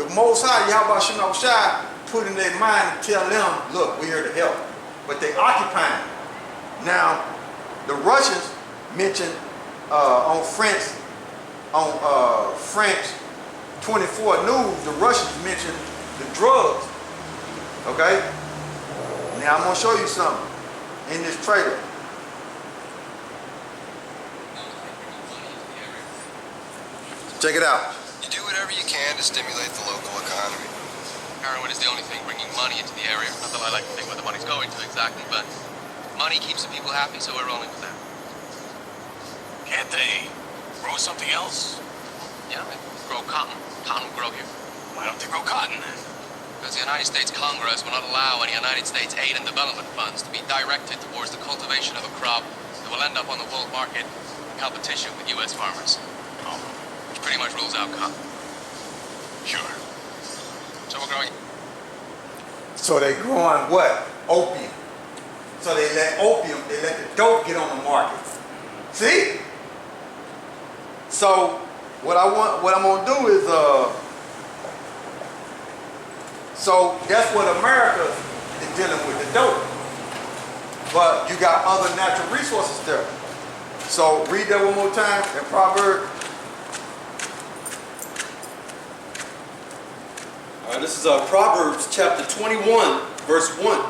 the Most High, YAHAWASHI, put in their mind to tell them, look, we're here to help. But they occupying. Now, the Russians mentioned on French 24 News, the Russians mentioned the drugs. Okay? Now I'm gonna show you something in this trailer. Check it out. You do whatever you can to stimulate the local economy. Heroin is the only thing bringing money into the area. Not that I like to think where the money's going to exactly, but money keeps the people happy, so we're rolling with that. Can't they grow something else? Yeah, they grow cotton. Cotton will grow here. Why don't they grow cotton then? Because the United States Congress will not allow any United States aid and development funds to be directed towards the cultivation of a crop that will end up on the world market in competition with U.S. farmers. Oh, Which pretty much rules out cotton. sure. So we're growing. So they growing what? Opium. So they let the dope get on the market. See? So what I'm gonna do is so that's what America is dealing with, the dope. But you got other natural resources there. So read that one more time in Proverbs. This is Proverbs chapter 21, verse 1.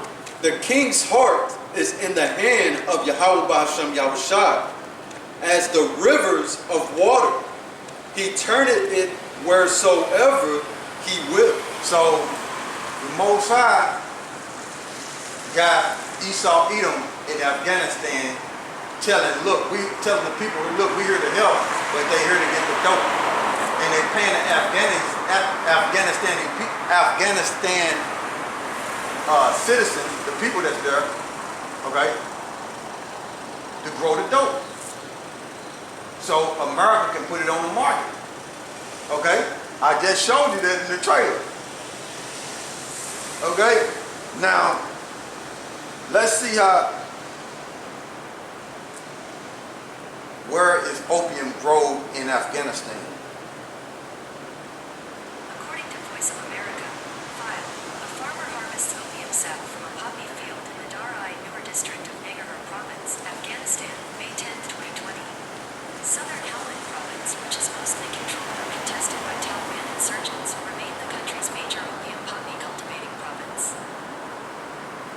The king's heart is in the hand of YAHAWAH SHAM YAHWASHI, as the rivers of water. He turneth it wheresoever he will. So the Most High got Esau Edom in Afghanistan telling the people, look, we're here to help, but they're here to get the dope. And they're paying the Afghanistan citizens, the people that's there, okay, to grow the dope. So America can put it on the market. Okay? I just showed you that in the trailer. Okay? Now, let's see where is opium grown in Afghanistan? According to Voice of America, file, a farmer harvests opium sap from a poppy field in the Dar-e-Noor district of Nangarhar Province, Afghanistan, May 10, 2020. Southern Helmand Province, which is mostly controlled or contested by Taliban insurgents, remain the country's major opium poppy cultivating province.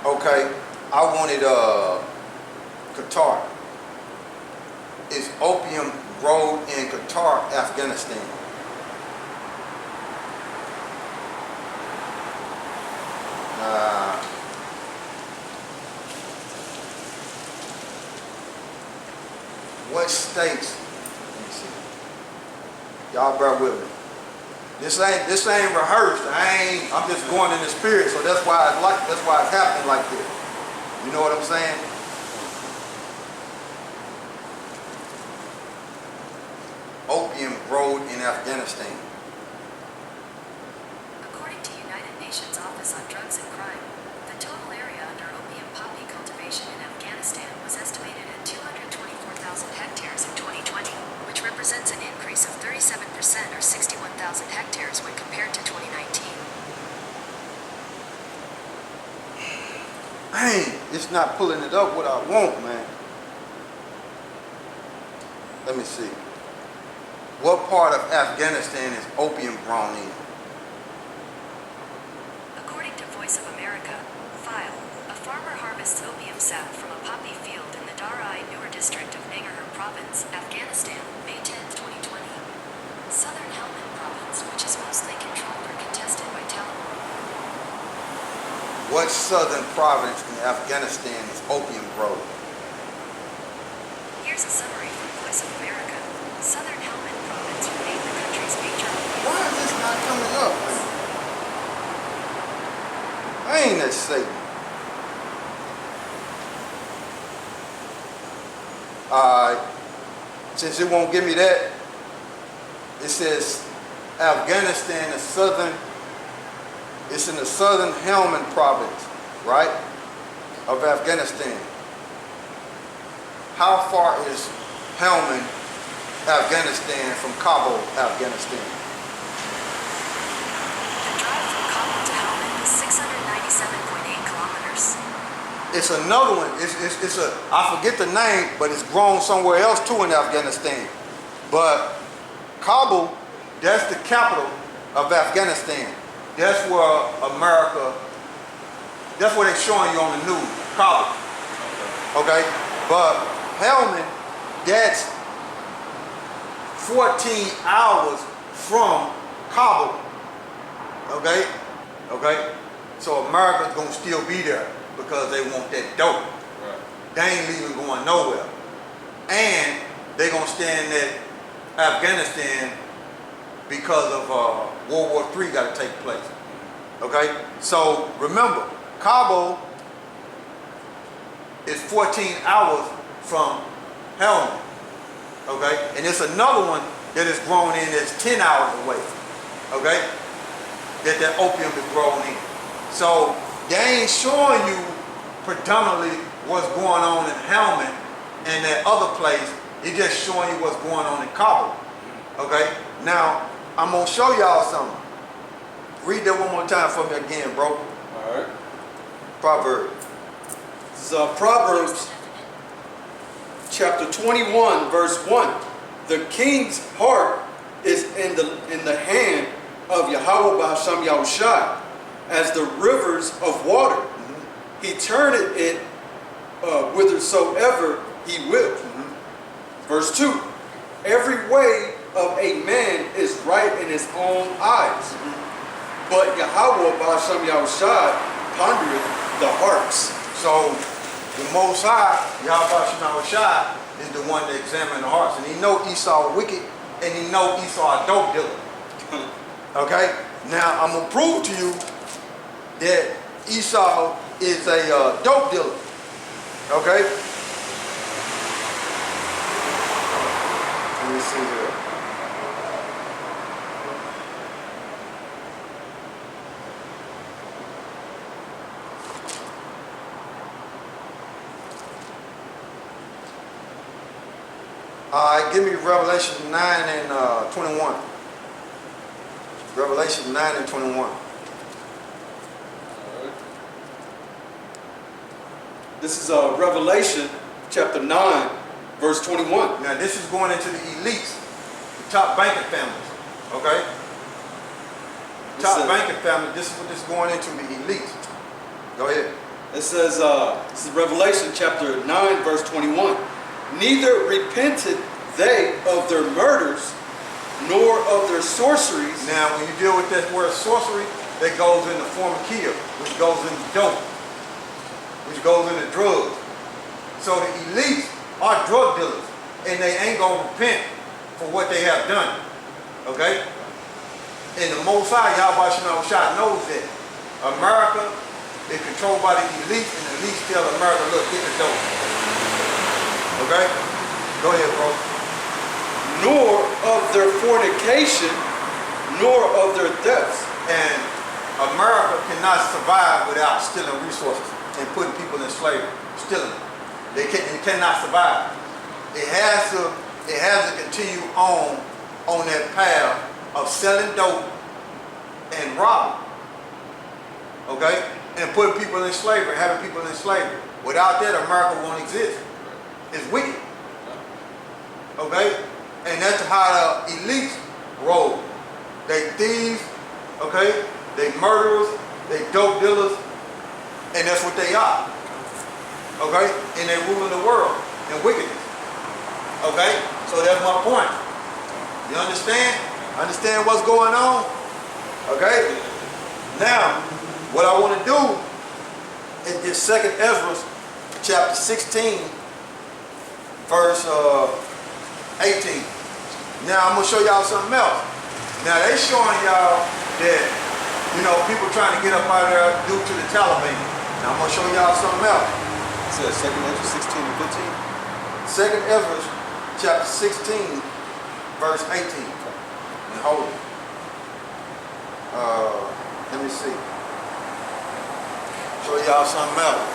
Okay, I wanted Qatar. Is opium grown in Qatar, Afghanistan? What states? Let me see. Y'all bear with me. This ain't rehearsed. I'm just going in the spirit, so that's why it's happening like this. You know what I'm saying? Opium grown in Afghanistan. According to United Nations Office on Drugs and Crime, the total area under opium poppy cultivation in Afghanistan was estimated at 224,000 hectares in 2020, which represents an increase of 37% or 61,000 hectares when compared to 2019. Man, it's not pulling it up what I want, man. Let me see. What part of Afghanistan is opium grown in? According to Voice of America, file, a farmer harvests opium sap from a poppy field in the Dar-e-Noor district of Nangarhar Province, Afghanistan, May 10, 2020. Southern Helmand Province, which is mostly controlled or contested by Taliban. What southern province in Afghanistan is opium grown? Here's a summary from Voice of America. Southern Helmand Province remained the country's major opium. Why is this not coming up, man? I ain't that Satan. Since it won't give me that, it says Afghanistan is southern. It's in the southern Helmand province, right, of Afghanistan. How far is Helmand, Afghanistan, from Kabul, Afghanistan? it's another one. It's a, I forget the name, but it's grown somewhere else too in Afghanistan. But Kabul, that's the capital of Afghanistan. That's where America, that's what they're showing you on the news, Kabul. Okay? But Helmand, that's 14 hours from Kabul. Okay? Okay? So America's gonna still be there because they want that dope. Right. They ain't leaving going nowhere. And they gonna stand at Afghanistan because of World War III got to take place. Okay? So remember, Kabul is 14 hours from Helmand. Okay? And it's another one that is grown in that's 10 hours away. Okay? That opium is grown in. So they ain't showing you predominantly what's going on in Helmand and that other place. It's just showing you what's going on in Kabul. Okay? Now, I'm going to show y'all something. Read that one more time for me again, bro. All right. Proverbs. This is Proverbs chapter 21, verse 1. The king's heart is in the hand of YAHAWAH Sham Yahushai as the rivers of water. Mm-hmm. He turneth it whithersoever he will. Mm-hmm. Verse 2. Every way of a man is right in his own eyes. Mm-hmm. But YAHAWAH Sham Yahushai pondereth the hearts. So the Most High, YAHAWAH Sham Yahushai, is the one that examines the hearts. And he know Esau wicked, and he know Esau a dope dealer. Okay? Now, I'm going to prove to you that Esau is a dope dealer. Okay? Let me see here. All right, give me Revelation 9 and 21. Revelation 9 and 21. This is Revelation chapter 9, verse 21. Now this is going into the elites, the top banking families, okay? Top banking families, this is what this is going into, the elites. Go ahead. It says, this is Revelation chapter 9, verse 21. Neither repented they of their murders, nor of their sorceries. Now, when you deal with that word sorcery, that goes into pharmakia, which goes into dope, which goes into drugs. So the elites are drug dealers, and they ain't gonna repent for what they have done. Okay? And the Most High, YAHAWAH Sham Yahushai, knows that America is controlled by the elites, and the elites tell America, look, get the dope. Okay? Go ahead, bro. Nor of their fornication, nor of their thefts. And America cannot survive without stealing resources and putting people in slavery, stealing them. It cannot survive. It has to continue on that path of selling dope and robbing. Okay? And putting people in slavery, having people in slavery. Without that, America won't exist. It's wicked. Okay? And that's how the elites roll. They thieves, okay? They murderers, they dope dealers, and that's what they are. Okay? And they ruling the world in wickedness. Okay? So that's my point. You understand? Understand what's going on? Okay? Now, what I want to do is this 2nd Ezra chapter 16, verse 18. Now I'm gonna show y'all something else. Now they showing y'all that, you know, people trying to get up out of there due to the Taliban. Now I'm gonna show y'all something else. It says 2nd Ezra 16 and 15. 2nd Ezra chapter 16, verse 18. And hold it. Let me see. Show y'all something else.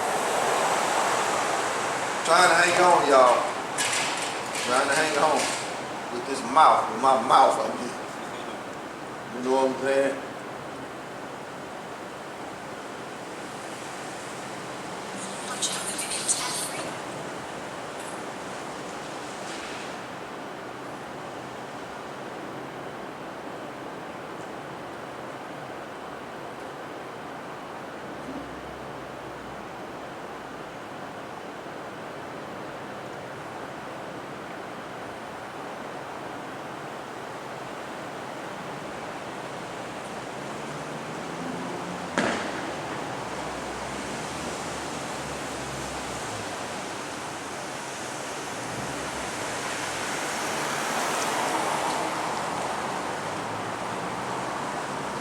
Trying to hang on, y'all. Trying to hang on with this mouth, with my mouth I get. You know what I'm saying?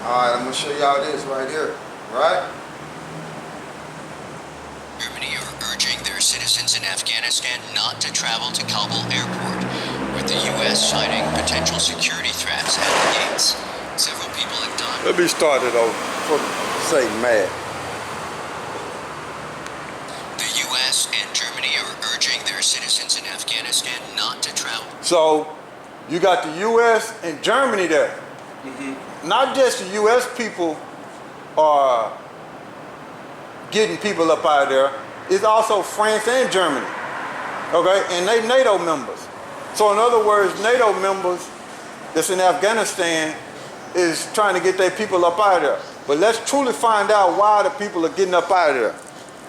Alright, I'm gonna show y'all this right here. Right? Germany are urging their citizens in Afghanistan not to travel to Kabul airport, with the U.S. citing potential security threats at the gates. Several people have died. Let me start it over for Satan mad. The U.S. and Germany are urging their citizens in Afghanistan not to travel. So you got the U.S. and Germany there. Not just the U.S. people are getting people up out of there. It's also France and Germany. Okay, and they NATO members. So in other words, NATO members that's in Afghanistan is trying to get their people up out of there. But let's truly find out why the people are getting up out of there.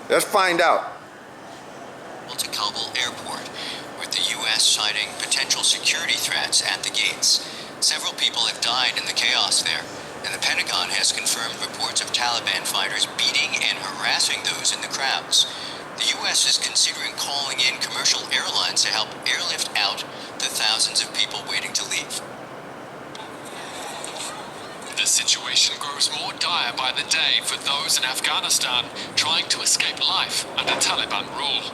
Let's find out. To Kabul airport, with the U.S. citing potential security threats at the gates. Several people have died in the chaos there, and the Pentagon has confirmed reports of Taliban fighters beating and harassing those in the crowds. The U.S. is considering calling in commercial airlines to help airlift out the thousands of people waiting to leave. The situation grows more dire by the day for those in Afghanistan trying to escape life under Taliban rule.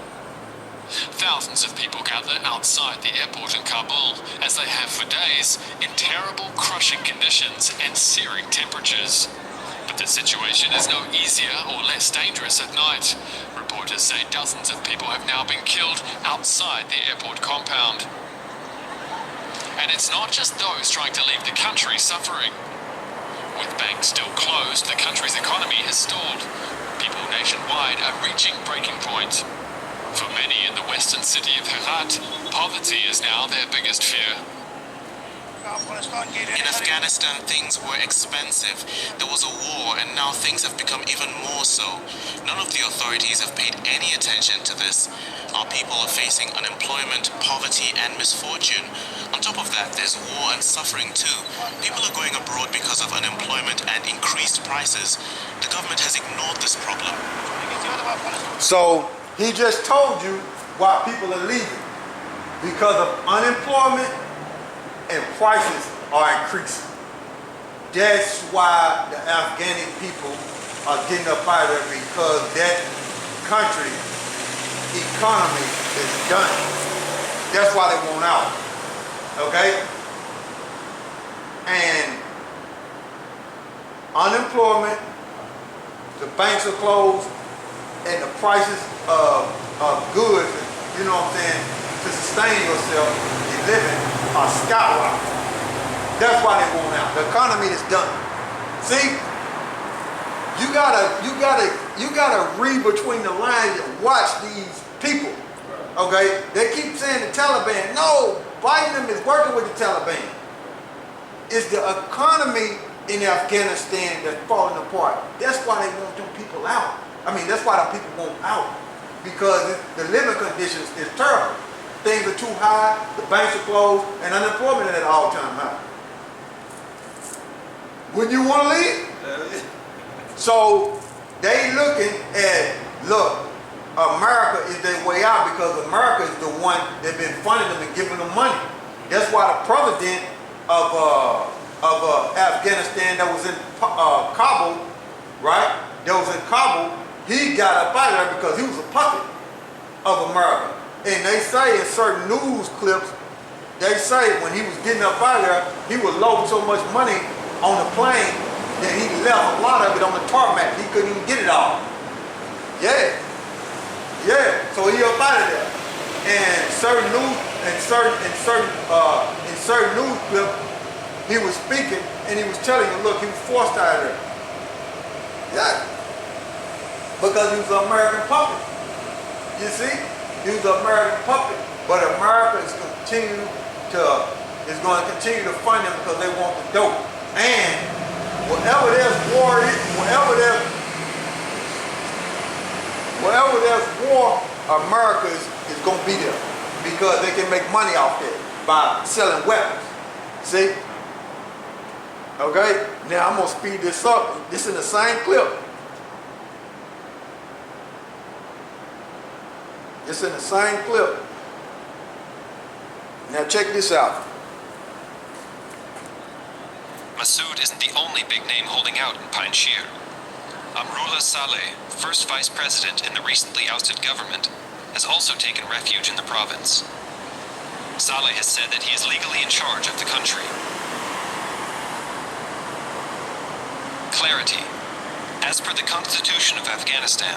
Thousands of people gather outside the airport in Kabul, as they have for days, in terrible, crushing conditions and searing temperatures. But the situation is no easier or less dangerous at night. Reporters say dozens of people have now been killed outside the airport compound. And it's not just those trying to leave the country suffering. With banks still closed, the country's economy has stalled. People nationwide are reaching breaking point. For many in the western city of Herat, poverty is now their biggest fear. In Afghanistan, things were expensive. There was a war, and now things have become even more so. None of the authorities have paid any attention to this. Our people are facing unemployment, poverty, and misfortune. On top of that, there's war and suffering too. People are going abroad because of unemployment and increased prices. The government has ignored this problem. So he just told you why people are leaving. Because of unemployment and prices are increasing. That's why the Afghani people are getting up out of there, because that country economy is done. That's why they want out. Okay? And unemployment, the banks are closed, and the prices of goods, you know what I'm saying, to sustain yourself in living are skyrocketing. That's why they want out. The economy is done. See, you gotta read between the lines and watch these people. Okay, they keep saying the Taliban. No, Biden is working with the Taliban. It's the economy in Afghanistan that's falling apart. That's why they want them people out. I mean, that's why the people want out, because the living conditions is terrible. Things are too high, the banks are closed, and unemployment is at an all-time high. Wouldn't you want to leave? So they looking at, look, America is their way out, because America is the one that's been funding them and giving them money. That's why the president of Afghanistan that was in Kabul, right? That was in Kabul, he got up out of there because he was a puppet of America. And they say in certain news clips, they say when he was getting up out of there, he was loading so much money on the plane that he left a lot of it on the tarmac. He couldn't even get it all. Yeah. Yeah. So he up out of there. And certain news clips, he was speaking and he was telling you, look, he was forced out of there. Yeah. Because he was an American puppet. You see? He was an American puppet. But America is going to continue to fund them because they want the dope. And wherever there's war, America is going to be there, because they can make money off it by selling weapons. See? Okay? Now I'm going to speed this up. This is in the same clip. It's in the same clip. Now check this out. Masood isn't the only big name holding out in Panjshir. Amrullah Saleh, first vice president in the recently ousted government, has also taken refuge in the province. Saleh has said that he is legally in charge of the country. Clarity. As per the Constitution of Afghanistan,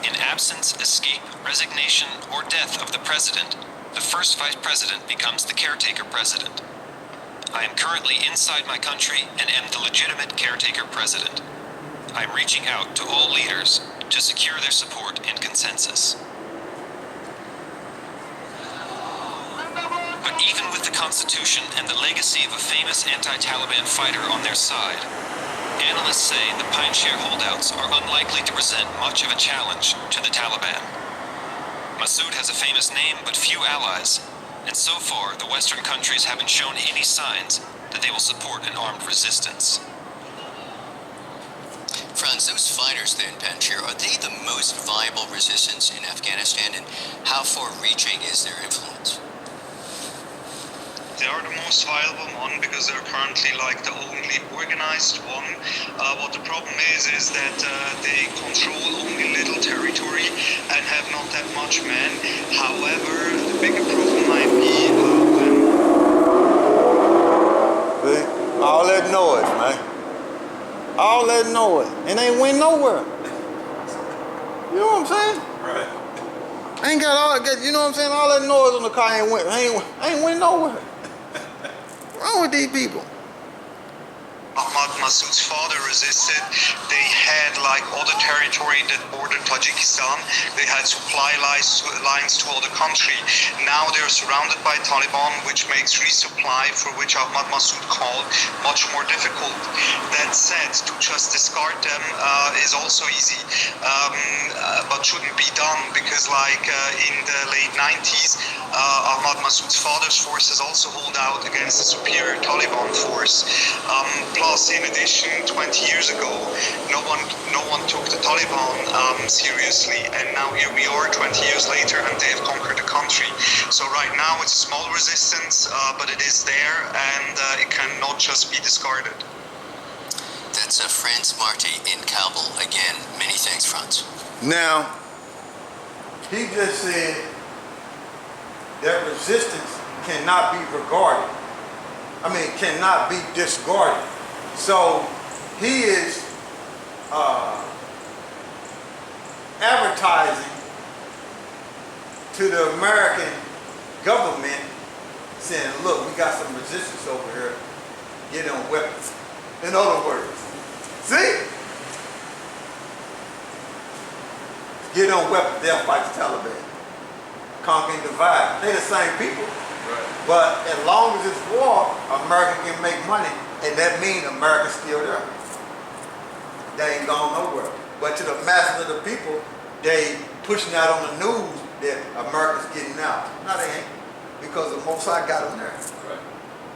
in absence, escape, resignation, or death of the president, the first vice president becomes the caretaker president. I am currently inside my country and am the legitimate caretaker president. I am reaching out to all leaders to secure their support and consensus. But even with the Constitution and the legacy of a famous anti-Taliban fighter on their side, analysts say the Panjshir holdouts are unlikely to present much of a challenge to the Taliban. Masood has a famous name but few allies, and so far the Western countries haven't shown any signs that they will support an armed resistance. Franz, those fighters there in Panjshir, are they the most viable resistance in Afghanistan, and how far-reaching is their influence? They are the most viable one because they're currently like the only organized one. What the problem is that they control only little territory and have not that much men. However, the bigger problem might be when... See? All that noise, man. All that noise. And ain't went nowhere. You know what I'm saying? Right. I ain't got all that, you know what I'm saying? All that noise on the car ain't went nowhere. What's wrong with these people? Ahmad Masood's father resisted. They had like other territory that bordered Tajikistan. They had supply lines to other country. Now they're surrounded by Taliban, which makes resupply, for which Ahmad Masood called, much more difficult. That said, to just discard them is also easy, but shouldn't be done because like in the late 90s, Ahmad Masood's father's forces also hold out against the superior Taliban force. Plus, in addition, 20 years ago, no one took the Taliban seriously, and now here we are 20 years later and they have conquered the country. So right now it's a small resistance, but it is there and it cannot just be discarded. That's Franz Marti in Kabul. Again, many thanks, Franz. Now, he just said that resistance cannot be regarded. Cannot be discarded. So he is advertising to the American government saying, look, we got some resistance over here, get on weapons. In other words, see? Get on weapons, they'll fight the Taliban. Conquer and divide. They're the same people. Right. But as long as it's war, America can make money, and that means America's still there. They ain't gone nowhere. But to the masses of the people, they pushing out on the news that America's getting out. No, they ain't. Because the Most High got them there. Right.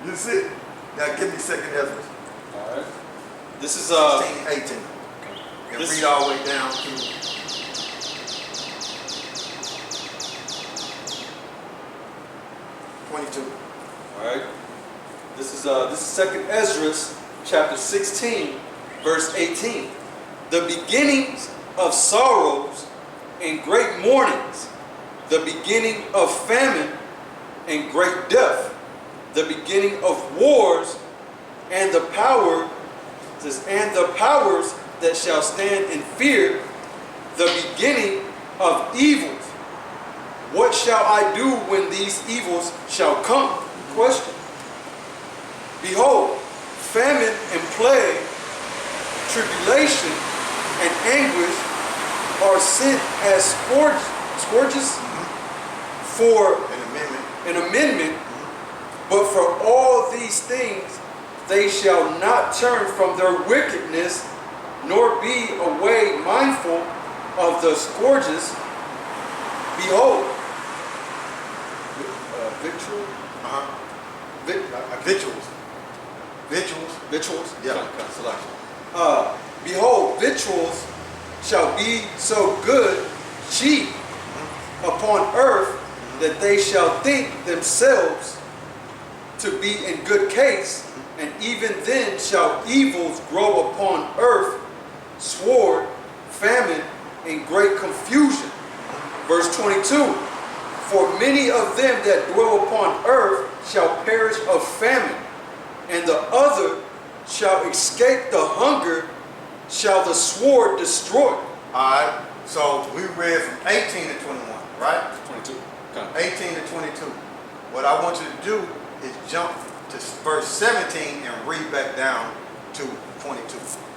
You see? Now give me second Ezra. All right. This is 16, 18. And read all the way down to 22. All right. This is second Ezra, chapter 16, verse 18. The beginnings of sorrows and great mournings, the beginning of famine and great death, the beginning of wars and the powers that shall stand in fear, the beginning of evils. What shall I do when these evils shall come? Question. Behold, famine and plague, tribulation and anguish are sent as scourges for an amendment, but for all these things they shall not turn from their wickedness, nor be away mindful of the scourges. Behold, victuals. Yeah. Behold, victuals shall be so good, cheap upon earth, that they shall think themselves to be in good case, and even then shall evils grow upon earth, sword, famine, and great confusion. Verse 22, for many of them that dwell upon earth shall perish of famine, and the other shall escape the hunger, shall the sword destroy. Alright, so we read from 18 to 21, right? 22. 18 to 22. What I want you to do is jump to verse 17 and read back down to 22.